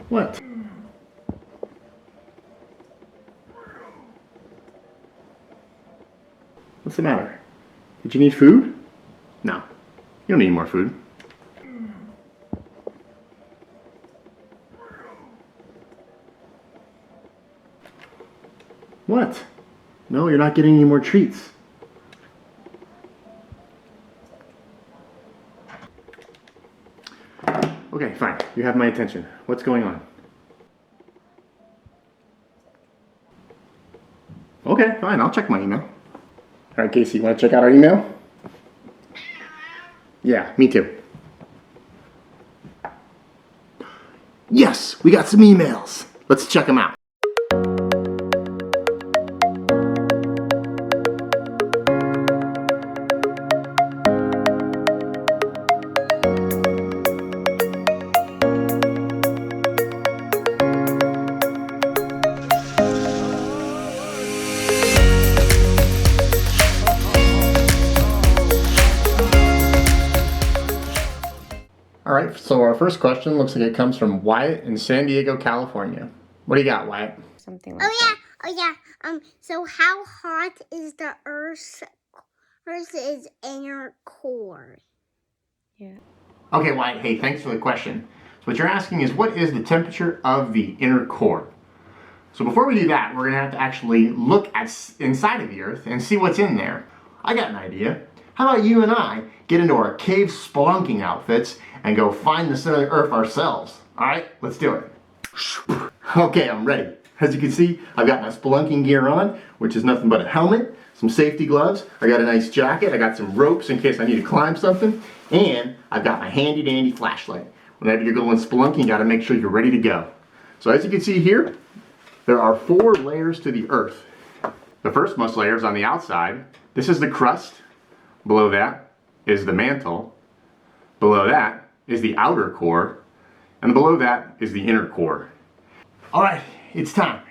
What? What's the matter? Did you need food? No. You don't need more food. What? No, you're not getting any more treats. Okay, fine. You have my attention. What's going on? Okay, fine. I'll check my email. All right, Casey, you want to check out our email? Yeah, me too. Yes, we got some emails. Let's check them out. Alright, so our first question looks like it comes from Wyatt in San Diego, California. What do you got, Wyatt? Something like that. So how hot is the Earth's inner core? Yeah. Okay, Wyatt, hey, thanks for the question. So what you're asking is, what is the temperature of the inner core? So before we do that, we're going to have to actually look at inside of the Earth and see what's in there. I got an idea. How about you and I get into our cave spelunking outfits and go find the center of the Earth ourselves? Alright, let's do it. Okay, I'm ready. As you can see, I've got my spelunking gear on, which is nothing but a helmet, some safety gloves, I got a nice jacket, I got some ropes in case I need to climb something, and I've got my handy dandy flashlight. Whenever you're going spelunking, you got to make sure you're ready to go. So as you can see here, there are 4 layers to the Earth. The firstmost layer is on the outside. This is the crust. Below that is the mantle. Below that is the outer core. And below that is the inner core. Alright, it's time.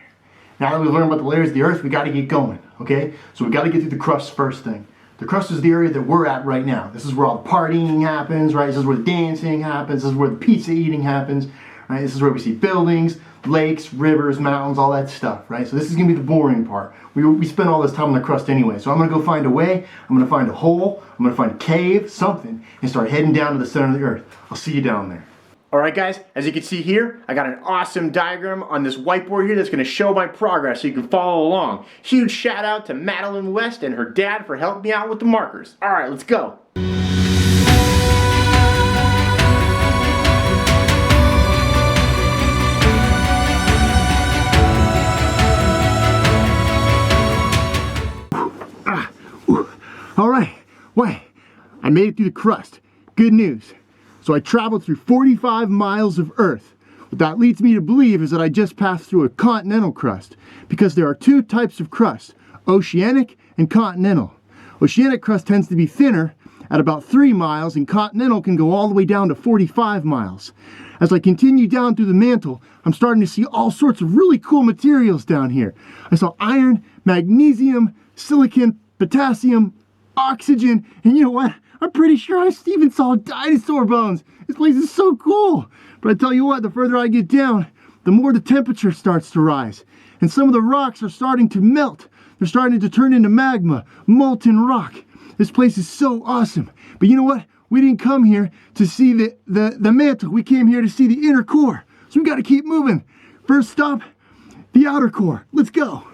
Now that we've learned about the layers of the Earth, we got to get going, okay? So we got to get through the crust first thing. The crust is the area that we're at right now. This is where all the partying happens, right? This is where the dancing happens. This is where the pizza eating happens, right? This is where we see buildings, lakes, rivers, mountains, all that stuff, right? So this is going to be the boring part. We spend all this time on the crust anyway. So I'm going to go find a way. I'm going to find a hole. I'm going to find a cave, something, and start heading down to the center of the Earth. I'll see you down there. Alright guys, as you can see here, I got an awesome diagram on this whiteboard here that's going to show my progress so you can follow along. Huge shout out to Madeline West and her dad for helping me out with the markers. Alright, let's go. Alright, wait, I made it through the crust. Good news. So I traveled through 45 miles of Earth. What that leads me to believe is that I just passed through a continental crust, because there are 2 types of crust, oceanic and continental. Oceanic crust tends to be thinner at about 3 miles, and continental can go all the way down to 45 miles. As I continue down through the mantle, I'm starting to see all sorts of really cool materials down here. I saw iron, magnesium, silicon, potassium, oxygen, and you know what? I'm pretty sure I even saw dinosaur bones. This place is so cool. But I tell you what, the further I get down, the more the temperature starts to rise. And some of the rocks are starting to melt. They're starting to turn into magma, molten rock. This place is so awesome. But you know what? We didn't come here to see the mantle. We came here to see the inner core. So we got to keep moving. First stop, the outer core. Let's go.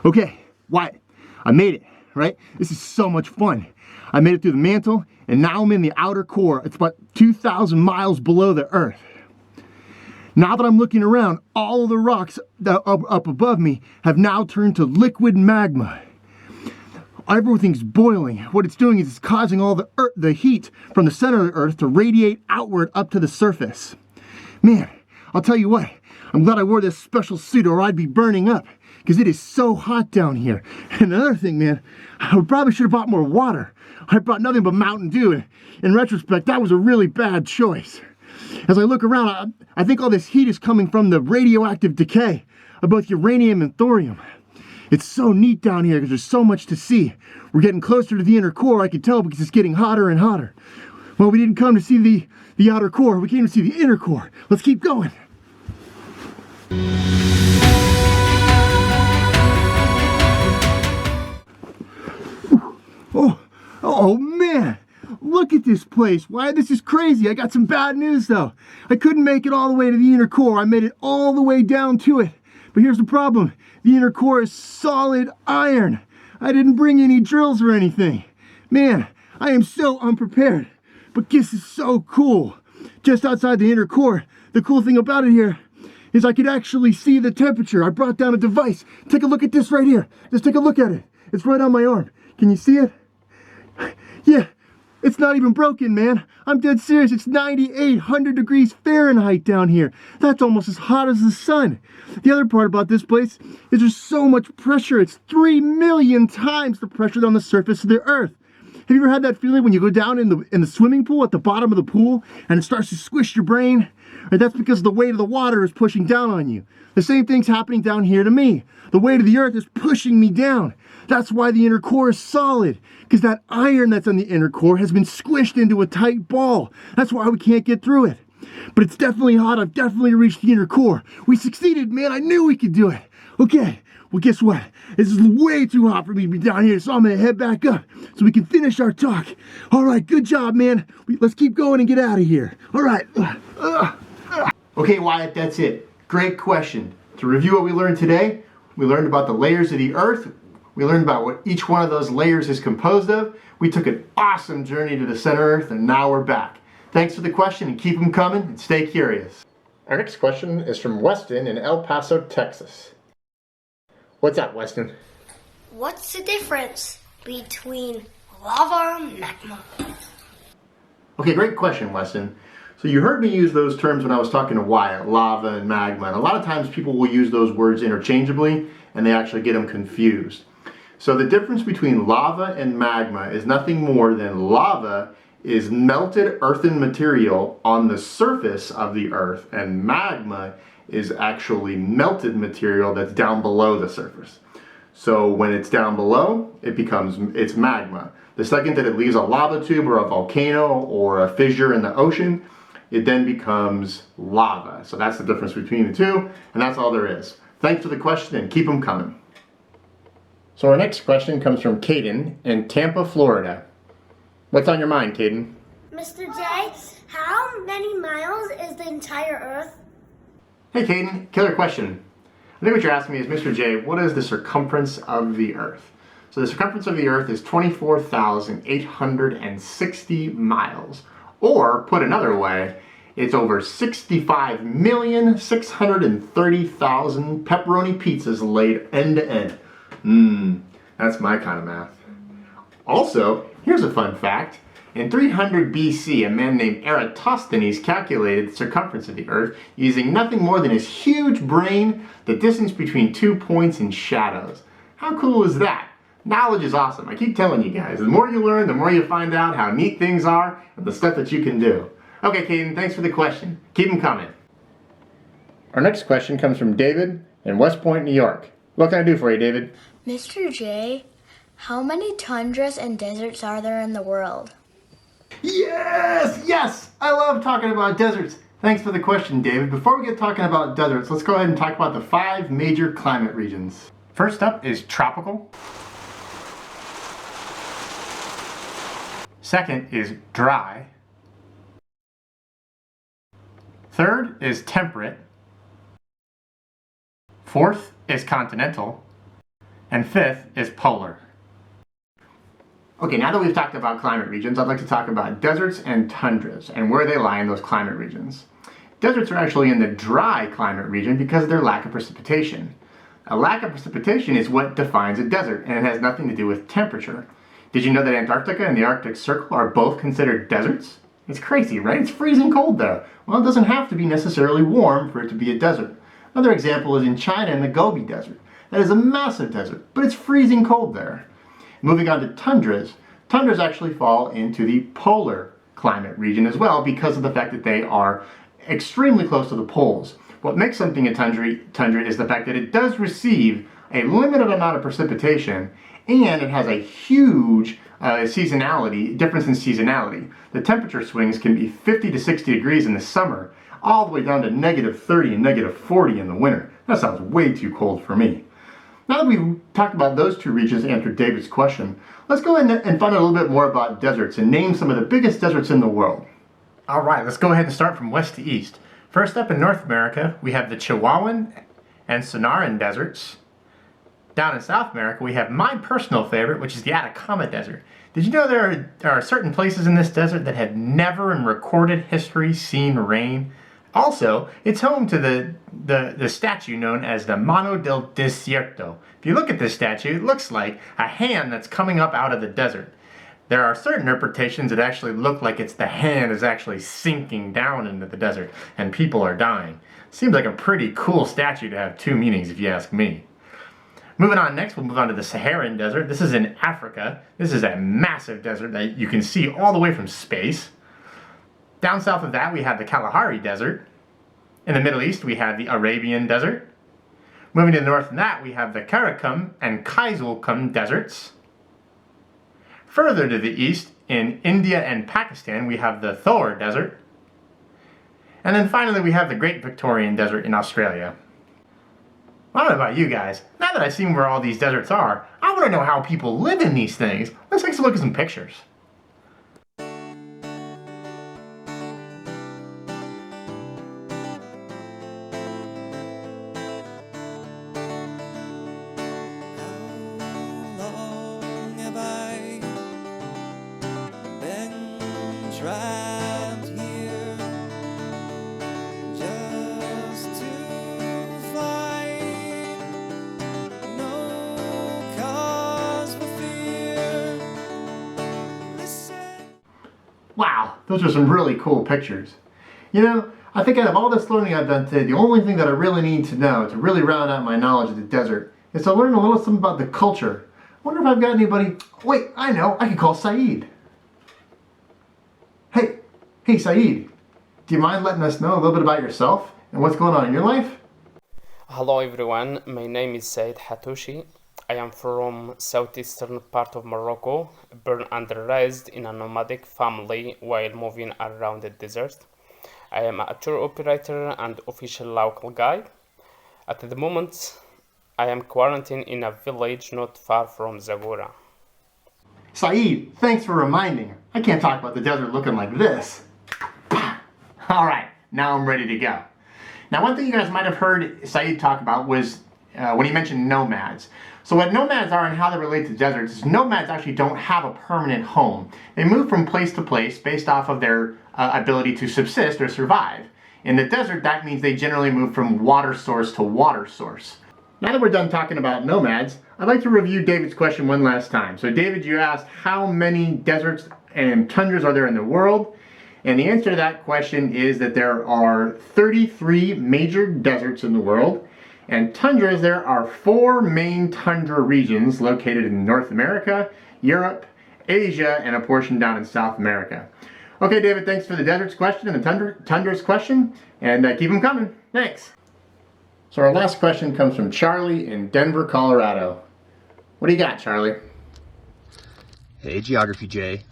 Okay, Wyatt, I made it, right? This is so much fun. I made it through the mantle, and now I'm in the outer core. It's about 2,000 miles below the Earth. Now that I'm looking around, all of the rocks up above me have now turned to liquid magma. Everything's boiling. What it's doing is it's causing all the heat from the center of the Earth to radiate outward up to the surface. Man, I'll tell you what, I'm glad I wore this special suit or I'd be burning up, because it is so hot down here. And another thing, man, I probably should have bought more water. I brought nothing but Mountain Dew, and in retrospect, that was a really bad choice. As I look around, I think all this heat is coming from the radioactive decay of both uranium and thorium. It's so neat down here because there's so much to see. We're getting closer to the inner core, I can tell, because it's getting hotter and hotter. Well, we didn't come to see the outer core, we came to see the inner core. Let's keep going. Oh man, look at this place. Why, this is crazy. I got some bad news though. I couldn't make it all the way to the inner core. I made it all the way down to it. But here's the problem. The inner core is solid iron. I didn't bring any drills or anything. Man, I am so unprepared. But this is so cool. Just outside the inner core, the cool thing about it here is I could actually see the temperature. I brought down a device. Take a look at this right here. Just take a look at it. It's right on my arm. Can you see it? Yeah, it's not even broken, man. I'm dead serious. It's 9,800 degrees Fahrenheit down here. That's almost as hot as the sun. The other part about this place is there's so much pressure. It's 3 million times the pressure on the surface of the Earth. Have you ever had that feeling when you go down in the swimming pool at the bottom of the pool and it starts to squish your brain? Right, that's because the weight of the water is pushing down on you. The same thing's happening down here to me. The weight of the Earth is pushing me down. That's why the inner core is solid, because that iron that's on the inner core has been squished into a tight ball. That's why we can't get through it. But it's definitely hot. I've definitely reached the inner core. We succeeded, man. I knew we could do it. Okay, well, guess what? This is way too hot for me to be down here, so I'm going to head back up so we can finish our talk. All right, good job, man. Let's keep going and get out of here. All right. Okay, Wyatt, that's it. Great question. To review what we learned today, we learned about the layers of the Earth. We learned about what each one of those layers is composed of. We took an awesome journey to the center Earth, and now we're back. Thanks for the question, and keep them coming, and stay curious. Our next question is from Weston in El Paso, Texas. What's up, Weston? What's the difference between lava and magma? Okay, great question, Weston. So you heard me use those terms when I was talking to Wyatt, lava and magma, and a lot of times people will use those words interchangeably, and they actually get them confused. So the difference between lava and magma is nothing more than lava is melted earthen material on the surface of the Earth, and magma is actually melted material that's down below the surface. So when it's down below, it's magma. The second that it leaves a lava tube or a volcano or a fissure in the ocean, it then becomes lava. So that's the difference between the two, and that's all there is. Thanks for the question, and keep them coming. So our next question comes from Caden in Tampa, Florida. What's on your mind, Caden? Mr. J, how many miles is the entire Earth? Hey, Caden, killer question. I think what you're asking me is, Mr. J, what is the circumference of the Earth? So the circumference of the Earth is 24,860 miles. Or, put another way, it's over 65,630,000 pepperoni pizzas laid end to end. That's my kind of math. Also, here's a fun fact. In 300 BC, a man named Eratosthenes calculated the circumference of the Earth using nothing more than his huge brain, the distance between 2 points in shadows. How cool is that? Knowledge is awesome. I keep telling you guys, the more you learn, the more you find out how neat things are and the stuff that you can do. Okay, Caden, thanks for the question. Keep them coming. Our next question comes from David in West Point, New York. What can I do for you, David? Mr. J, how many tundras and deserts are there in the world? Yes! I love talking about deserts. Thanks for the question, David. Before we get talking about deserts, let's go ahead and talk about the 5 major climate regions. First up is tropical. Second is dry. Third is temperate. Fourth is continental. And fifth is polar. Okay, now that we've talked about climate regions, I'd like to talk about deserts and tundras and where they lie in those climate regions. Deserts are actually in the dry climate region because of their lack of precipitation. A lack of precipitation is what defines a desert, and it has nothing to do with temperature. Did you know that Antarctica and the Arctic Circle are both considered deserts? It's crazy, right? It's freezing cold there. Well, it doesn't have to be necessarily warm for it to be a desert. Another example is in China in the Gobi Desert. That is a massive desert, but it's freezing cold there. Moving on to tundras. Tundras actually fall into the polar climate region as well because of the fact that they are extremely close to the poles. What makes something a tundra is the fact that it does receive a limited amount of precipitation, and it has a huge difference in seasonality. The temperature swings can be 50 to 60 degrees in the summer, all the way down to -30 and -40 in the winter. That sounds way too cold for me. Now that we've talked about those two regions and answered David's question, let's go ahead and find out a little bit more about deserts and name some of the biggest deserts in the world. All right, let's go ahead and start from west to east. First up in North America, we have the Chihuahuan and Sonoran deserts. Down in South America, we have my personal favorite, which is the Atacama Desert. Did you know there are certain places in this desert that have never in recorded history seen rain? Also, it's home to the statue known as the Mano del Desierto. If you look at this statue, it looks like a hand that's coming up out of the desert. There are certain interpretations that actually look like it's the hand is actually sinking down into the desert and people are dying. Seems like a pretty cool statue to have two meanings if you ask me. Moving on next, we'll move on to the Saharan Desert. This is in Africa. This is a massive desert that you can see all the way from space. Down south of that, we have the Kalahari Desert. In the Middle East, we have the Arabian Desert. Moving to the north of that, we have the Karakum and Kaisulkum deserts. Further to the east, in India and Pakistan, we have the Thor Desert. And then finally, we have the Great Victorian Desert in Australia. I don't know about you guys. Now that I've seen where all these deserts are, I want to know how people live in these things. Let's take a look at some pictures. Wow, those are some really cool pictures. You know, I think out of all this learning I've done today, the only thing that I really need to know to really round out my knowledge of the desert is to learn a little something about the culture. I wonder if I've got anybody. Wait, I know, I could call Said. Hey Said, do you mind letting us know a little bit about yourself and what's going on in your life? Hello everyone, my name is Said Haitouchi. I am from southeastern part of Morocco, born and raised in a nomadic family while moving around the desert. I am a tour operator and official local guide. At the moment, I am quarantined in a village not far from Zagora. Said, thanks for reminding. I can't talk about the desert looking like this. All right, now I'm ready to go. Now, one thing you guys might have heard Said talk about was when he mentioned nomads. So what nomads are and how they relate to deserts is nomads actually don't have a permanent home. They move from place to place based off of their ability to subsist or survive. In the desert, that means they generally move from water source to water source. Now that we're done talking about nomads, I'd like to review David's question one last time. So David, you asked how many deserts and tundras are there in the world? And the answer to that question is that there are 33 major deserts in the world. And tundras, there are 4 main tundra regions located in North America, Europe, Asia, and a portion down in South America. Okay, David, thanks for the deserts question and the tundras question, and keep them coming. Thanks. So our last question comes from Charlie in Denver, Colorado. What do you got, Charlie? Hey, Geography Jay.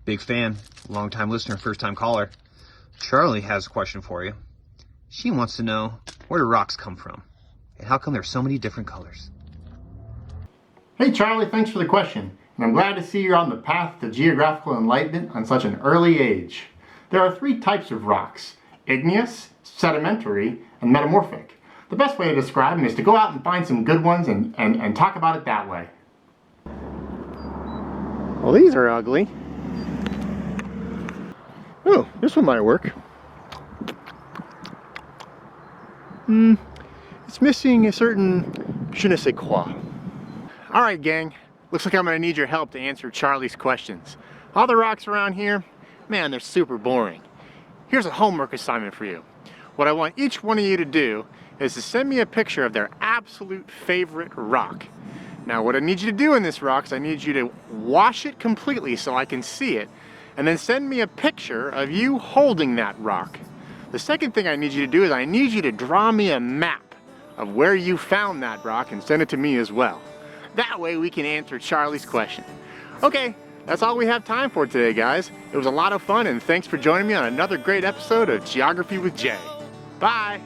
Big fan, long-time listener, first-time caller. Charlie has a question for you. She wants to know, where do rocks come from? And how come there's so many different colors? Hey Charlie, thanks for the question. And I'm glad to see you're on the path to geographical enlightenment on such an early age. There are 3 types of rocks: igneous, sedimentary, and metamorphic. The best way to describe them is to go out and find some good ones and talk about it that way. Well, these are ugly. Oh, this one might work. It's missing a certain je ne sais quoi. Alright gang, looks like I'm going to need your help to answer Charlie's questions. All the rocks around here, man, they're super boring. Here's a homework assignment for you. What I want each one of you to do is to send me a picture of their absolute favorite rock. Now what I need you to do in this rock is I need you to wash it completely so I can see it, and then send me a picture of you holding that rock. The second thing I need you to do is I need you to draw me a map of where you found that rock and send it to me as well. That way we can answer Charlie's question. Okay, that's all we have time for today, guys. It was a lot of fun, and thanks for joining me on another great episode of Geography with Jay. Bye!